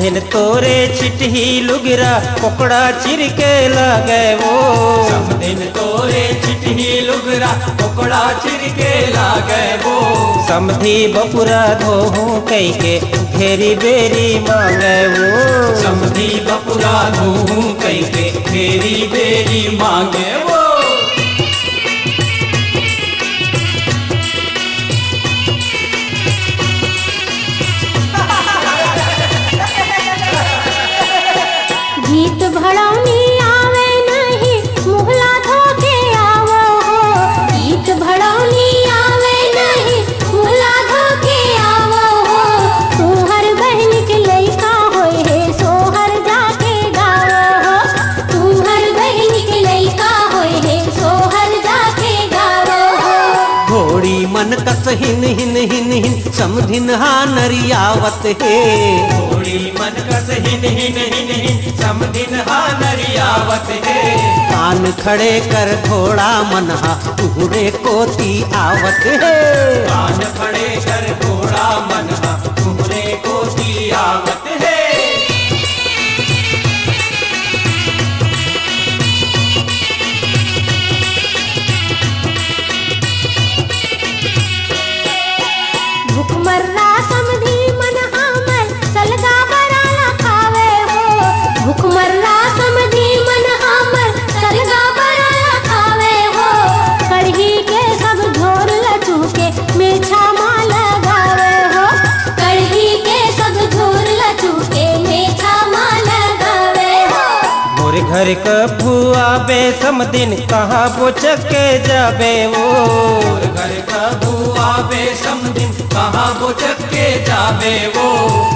समधिन तोरे चिटही लुगरा पकड़ा चिर के लागे वो। समधिन तोरे चिटही लुगरा पकड़ा चिर के लागे वो। समधी बपुरा धोहूं कई के घेरी बेरी मांगे वो। समधी बपुरा धोहूं कई के घेरी बेरी मांगे वो। गीत भड़ौनी आवे नहीं मुहला धोके आवो हो। गीत भड़ौनी आवे नहीं मुहला धोके आवो हो। तोहर बहन के लइका होए है सोहर जाके गावो हो। तोहर बहन के लइका होए है सोहर जाके गावो हो। घोड़ी मन कस हिन हिन हिन हिन समधिन हा नरियावत है। घोड़ी मन कस हिन हिन हिन हिन समधिन हा नरियावत है। कान खड़े कर घोड़ा मनहा तुहरे कोती आवत है। कान खड़े कर घोड़ा मनहा तुहरे कोती आवत है। भुखमर्रा समधी मन हमर सलगा बराला खावे हो। भुखमर्रा समधी मन हमर सलगा बराला खावे हो। कढ़ी के सब झोर लचू के मेछा माँ लगावे हो। कढ़ी के सब झोर लचू के मेछा माँ लगावे हो। मोरे घर का भुआ बे समदिन कहाँ बोचक के जाबे वो। और घर का बुआ बे समधिन कहाँ बोचक के जाबे वो।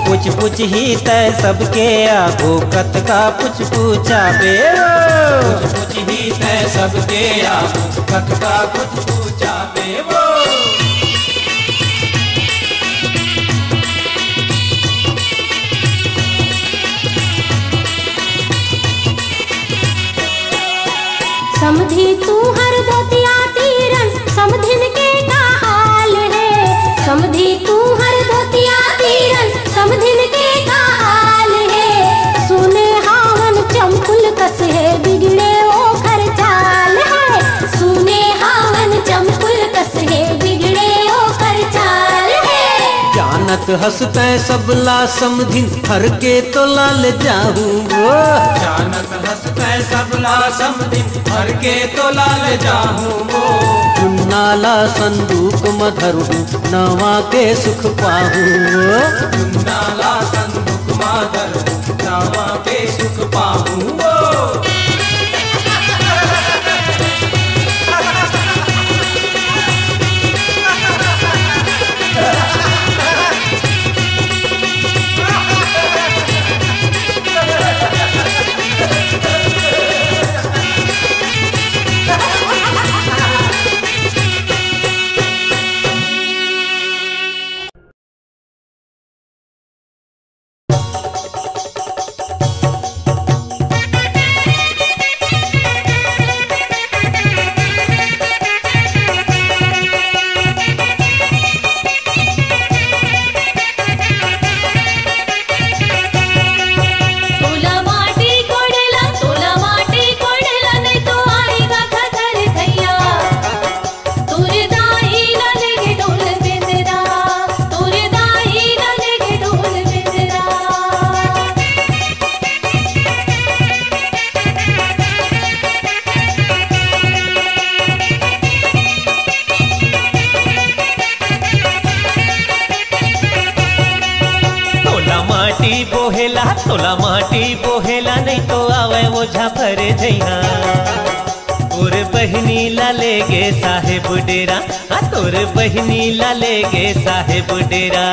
पूछ पूछ ही तय सबके आगो कत का पूछ पूछाबे वो। कुछ कुछ ही तय सबके आगू कत का कुछ पूछाबे वो। समधी तू हर धोतिया तीरन समधिन के का हाल है। समधी तू हर धोतिया तीरन समधिन के का हाल है। सुने हावन चंपुल कस है बिगड़े ओ घर चाल है। सुने हावन चंपुल कस है बिगड़े ओ घर चाल है। जानत हंसते सबला समधिन हर के तो लाल जाऊं वो। जानत हंसते सबला समधिन हर के तो लाल जाहूं वो। नाला संदूक मधरु नवा के सुख पाहूं वो। नाला संदूक माधर नावा के सुख पाहूं वो। तोला माटी बोहेला नहीं तो आवे ओझा भर जइहा। तोर बहनी ला लेगे साहेब डेरा। हाँ तोर बहनी ला लेगे साहेब डेरा।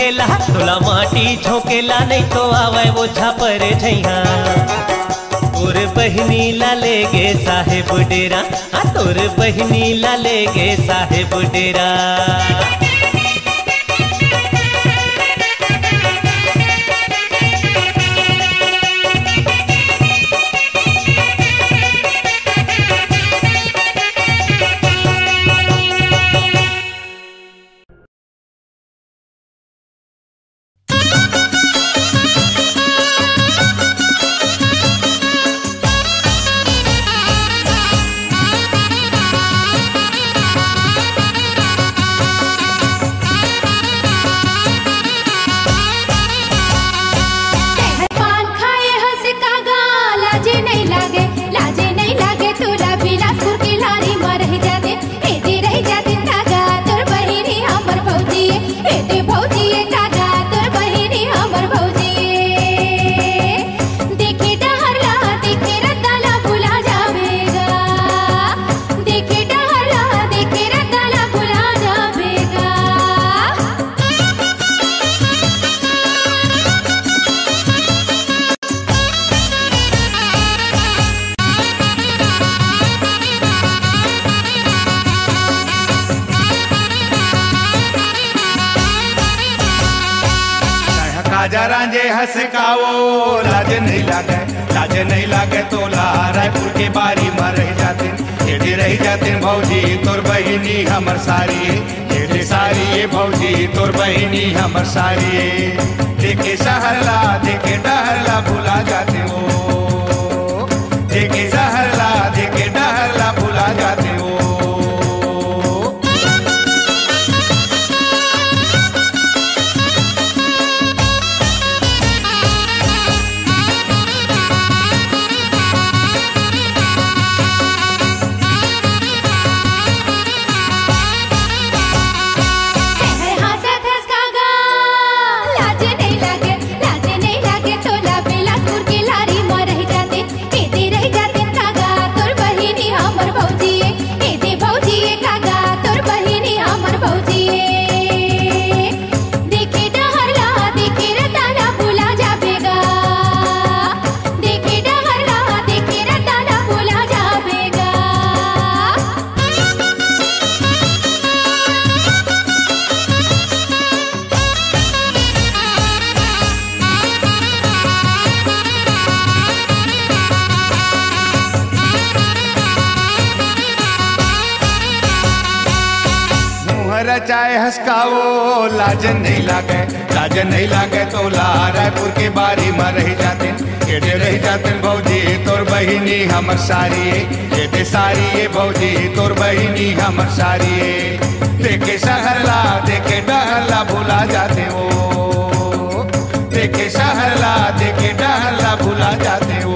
झोंकेला तोला माटी झोंकेला नहीं तो आवे वो झापर झैया तोर बहनी ला ले गे साहेब डेरा हाँ तोर बहनी ला ले गे साहेब डेरा राजा रांझे हंसकावो लाज नहीं लागे तोला रायपुर के बारी में रह जाते एडी रह जाते भौजी तोर बहिनी हमर सारी एडी सारी भौजी तोर बहिनी हमर सारी देखे सहरला देखे डहरला भुला जाते हो देखे सहरला देखे डहरला भुला जाते हो चाहे हंसकावो लाज नहीं लागे तोला रायपुर के बारी में रह जाते एडे रह जाते भौजी तोर बहिनी हमर सारी एडे सारी भौजी तोर बहिनी हमर सारी देखे सहरला देखे डहरला भुला जाते हो देखे सहरला देखे डहरला भुला जाते हो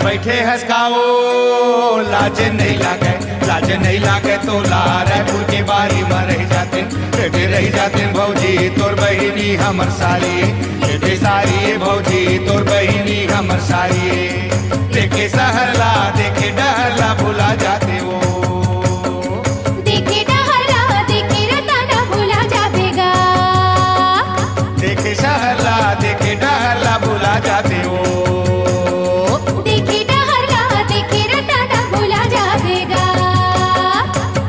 बैठे हंसकावो लाज नहीं लागे तोला रायपुर के बारी में रह जाते भौजी तोर बहिनी हमर सारी एडे सारी भौजी तोर बहिनी हमर सारी देखे सहरला देखे डहरला भुला जाते हो देखे डहरला देखे रताना भुला जाबेगा देखे सहरला देखे डहरला भुला जाते हो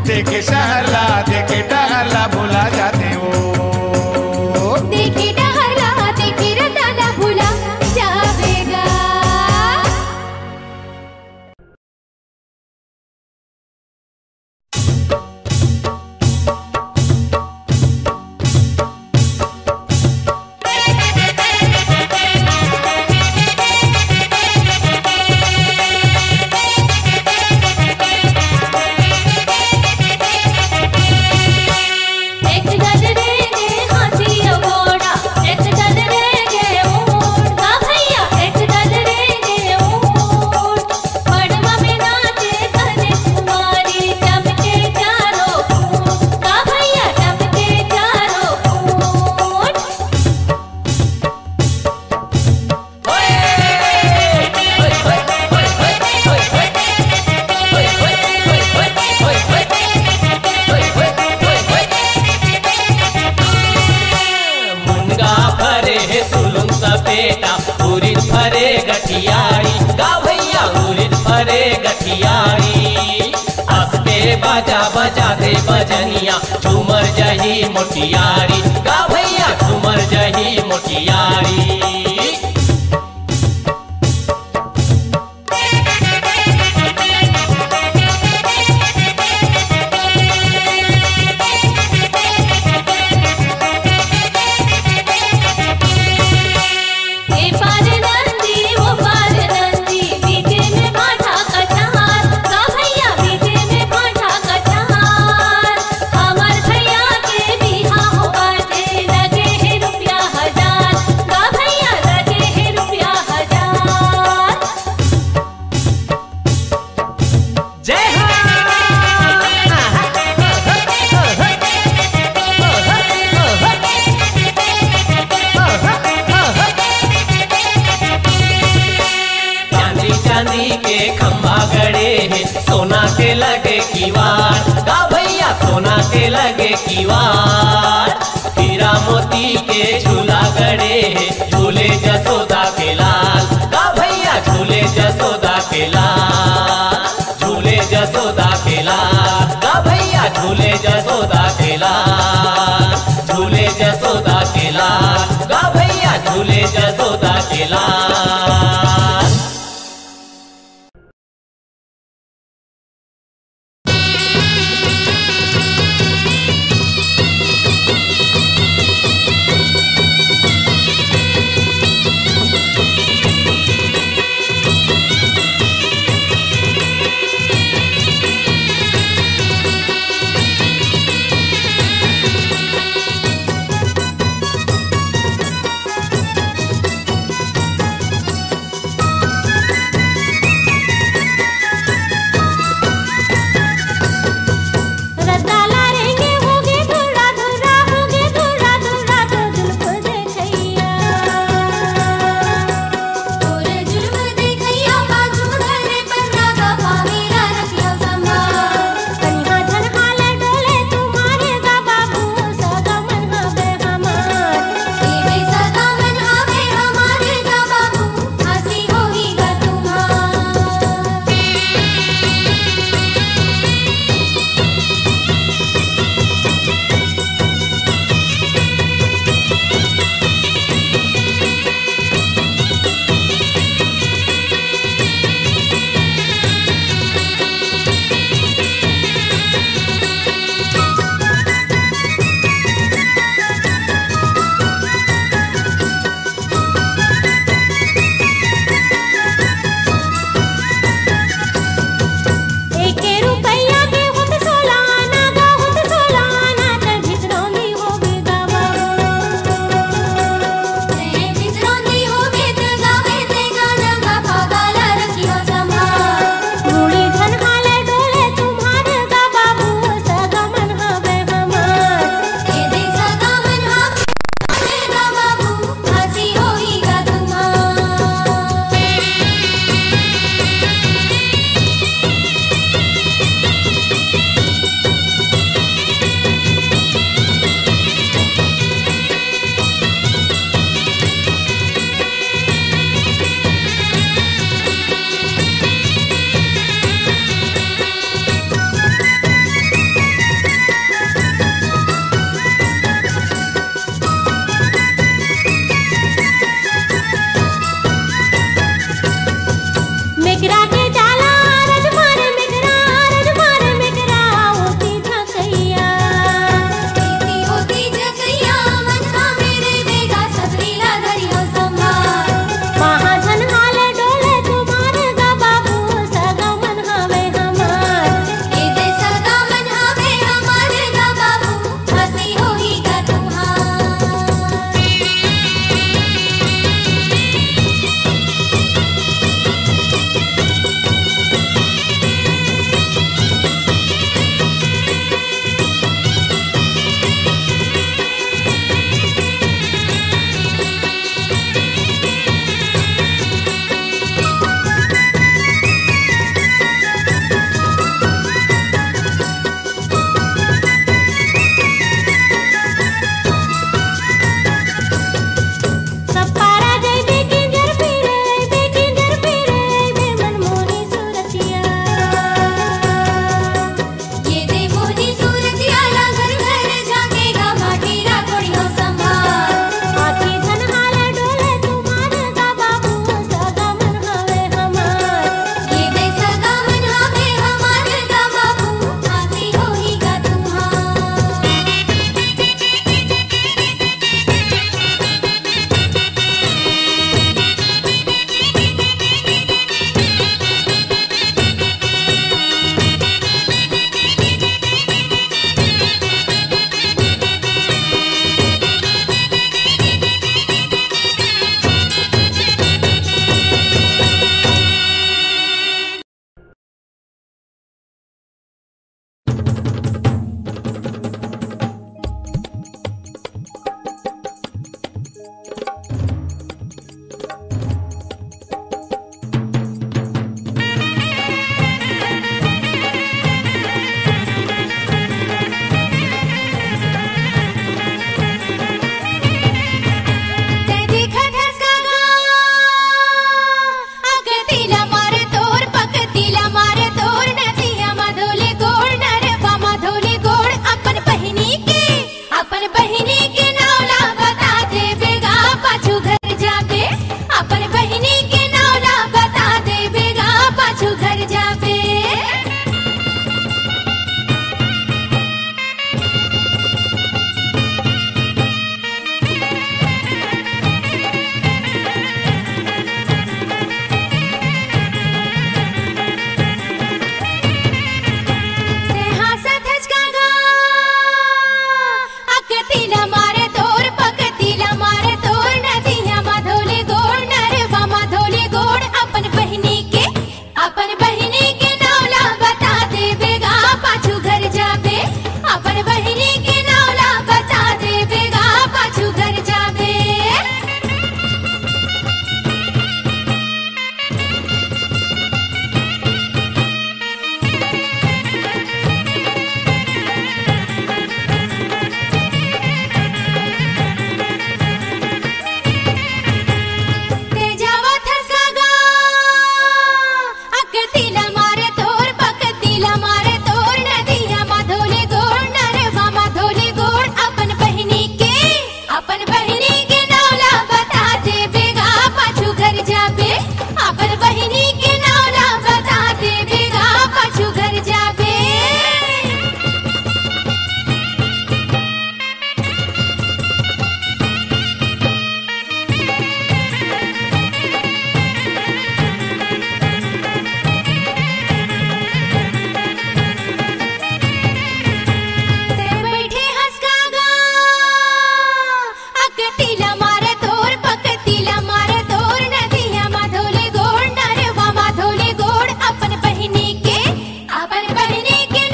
देखे सहरला देखे डहरला भुला जाते हो लपेटा उरिद भरे गठियारी गा भैया उरिद भरे गठियारी हंस के बाजा बजा दे बजनिया झूमर जही मोटियारी गा भैया झूमर जही मोटियारी चांदी के खंभा गड़े हैं सोना के लगे कीवार गा भैया सोना के लगे कीवार हीरा मोती के झूला गड़े हैं झूले जसोदा के लाल गा भैया झूले जसोदा के लाल झूले जसोदा के लाल गा भैया झूले जसोदा के लाल झूले जसोदा के लाल गा भैया झूले जसोदा के लाल अगतीला मारे तोर पकतीला मारे तोर नदिया माधोले गोड़ नरवा माधोले गोड़ अपन बहिनी के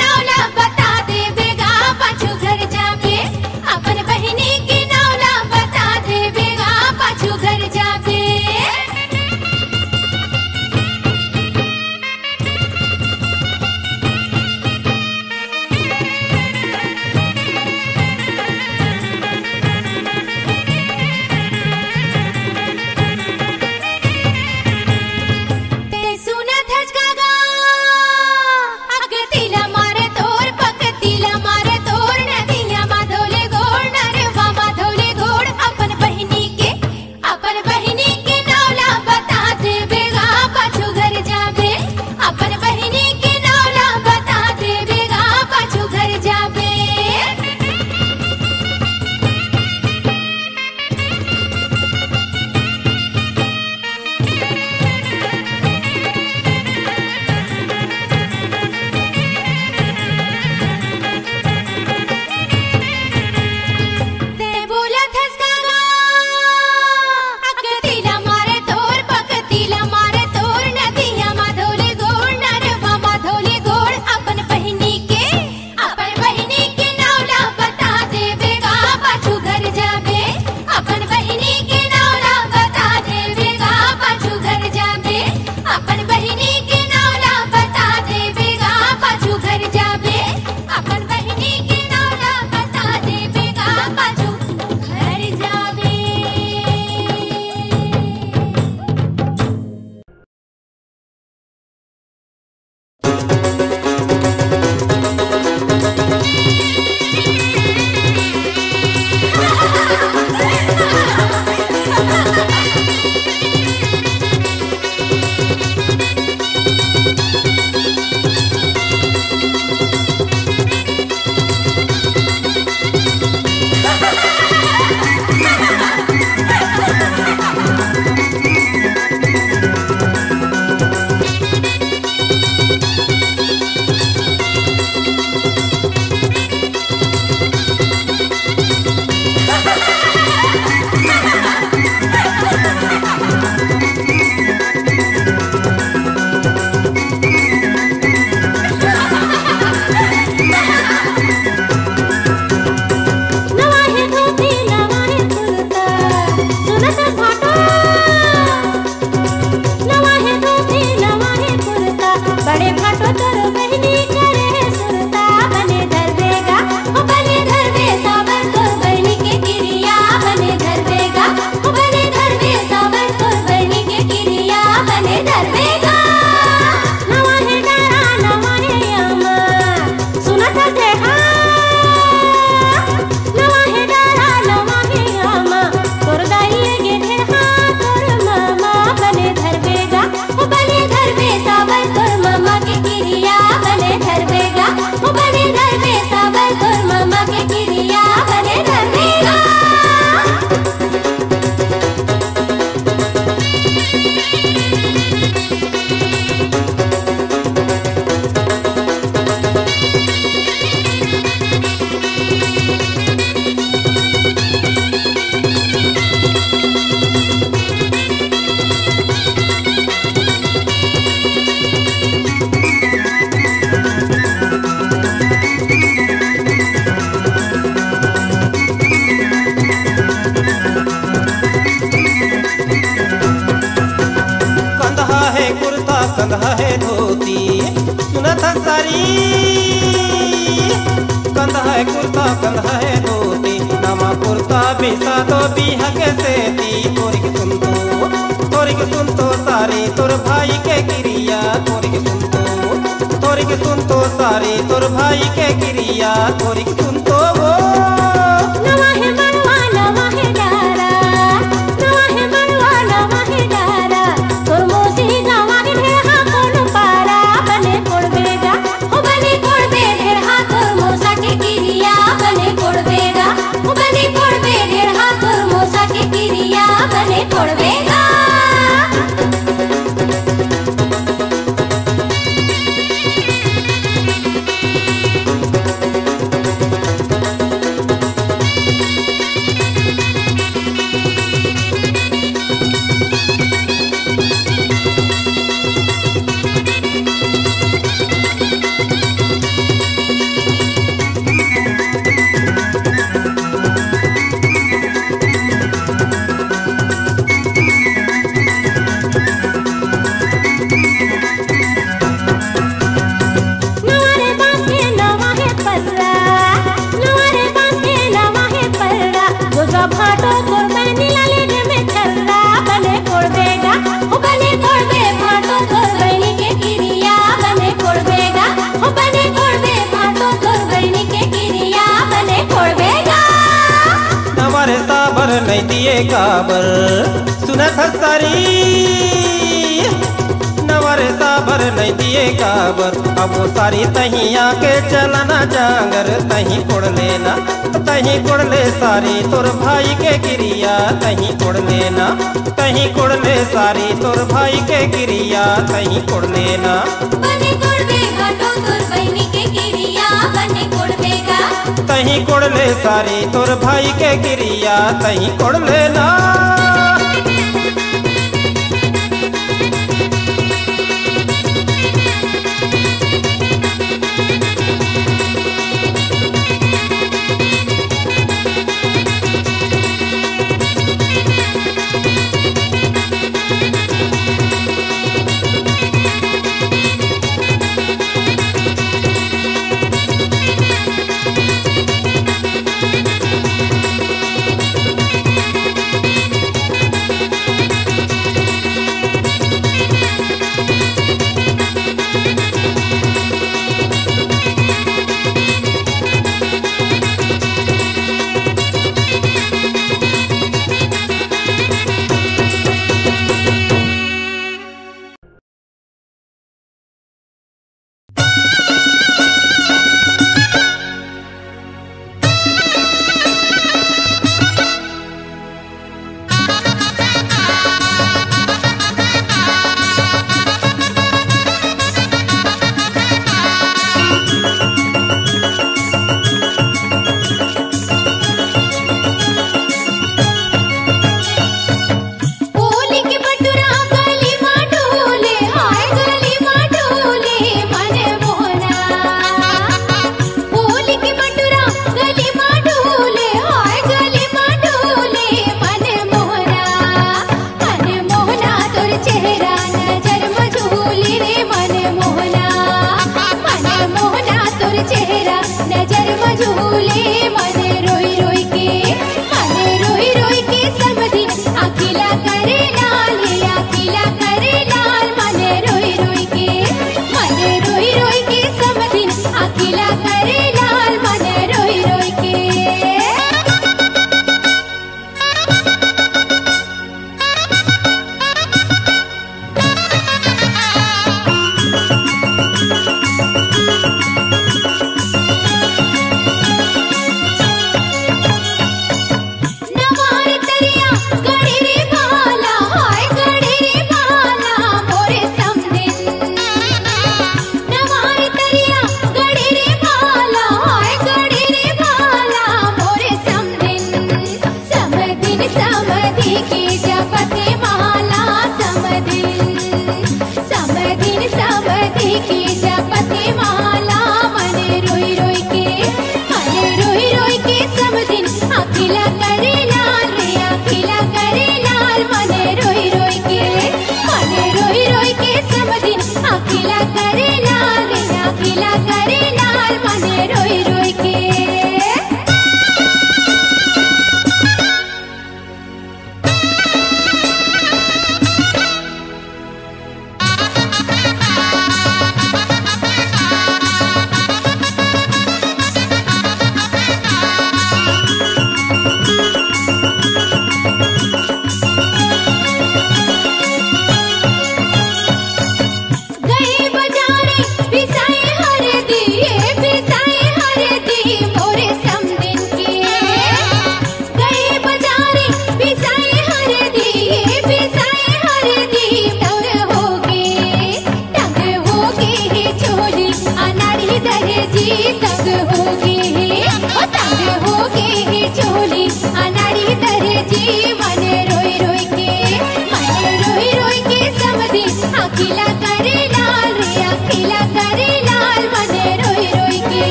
नौला बता दे बेगा पाछू घर जाबे अपन बहिनी के नौला बता दे बेगा पाछू घर जाबे कंधा है धोती सुना था सारी, कंधा है कुर्ता कंधा है धोती, नमा कुर्ता बिसा तो बिहा कैसे दी। तोरी के सुन तो सारी तोर भाई के गिरिया, तोरी के सुन तो सारी तोर भाई के गिरिया, तोरी के सुन तो वो नवा है मनवा नवा है डारा, नवा है मनवा नवा है डारा, तोर मोसी गावा के ढेहा कोन पारा बने कोड़बेगा, ओ बने कोड़बे ढेहा तोर मोसा के गिरिया बने कोड़बेगा, ओ बने कोड़बे ढेहा तोर मोसा के गिरिया बने कोड़बेगा। साबर नहीं दिए काबर सुनत सारी नवर साबर नहीं दिए काबर अब वो सारी तही आके चलना जांगर तही कोड़ लेना तही कोड़ ले सारी तोर भाई के गिरिया तही कोड़ लेना तही कोड़ ले सारी तोर भाई के गिरिया तही कोड़ लेना बने कोड़ देगा तो तोर बहनी के गिरिया बने कोड़ देगा तही कोड़ ले सारी तोर भाई के गिरिया तही कोड़ लेना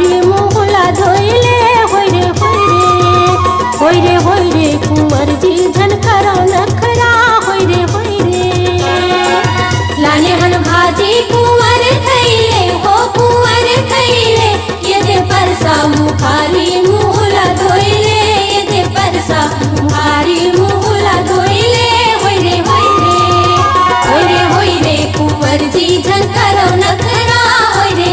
कुमारी मुहला धोइले होय रे कुंवर जी झनकरा नखरा होय रे लाने हन भाजी कुंवर खैले हो कुंवर खैले ये परसा मुखारी मुहला धोइले ये परसा मुखारी मुहला धोइले होय रे कुंवर जी झनकरा नखरा होय रे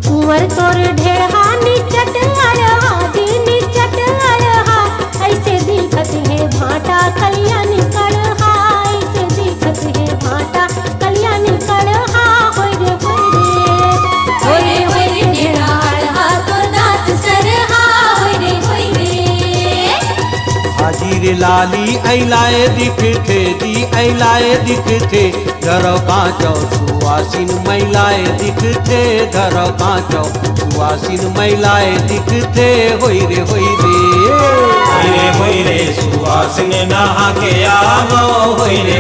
कुंवर तोर ढेढ़ा निचट अरहा दी निचट अरहा ऐसे दिखत है भाटा कलियान कड़हा ऐसे दिखत है भाटा कलियान कड़हा होय रे ढेढ़ा अरहा तोर दांत सरहा होय रे हाजीर लाली ऐलाए दिखते दी ऐलाए दिखते घर कांचो सुवासिन महिलाए दिखते घर कांचो सुवासिन महिलाए दिखते होय रे सुवासिन नहा के आवो होय रे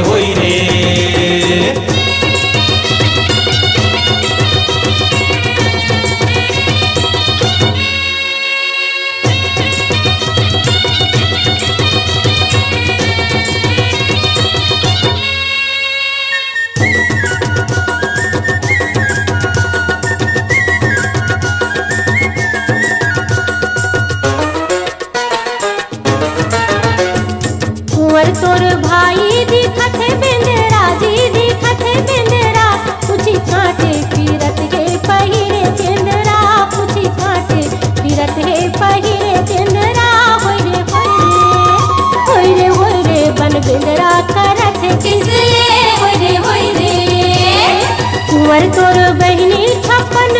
कुंवर तोर भाई दिखत है बिंदरा जी दिखत है बिंदरा कुछ कांटे फिरत है पहिरे चंदरा कुछ कांटे फिरत है पहिरे चंदरा होय रे बन बिंदरा करत किसले होय रे कुंवर तोर बहिनी छप्पन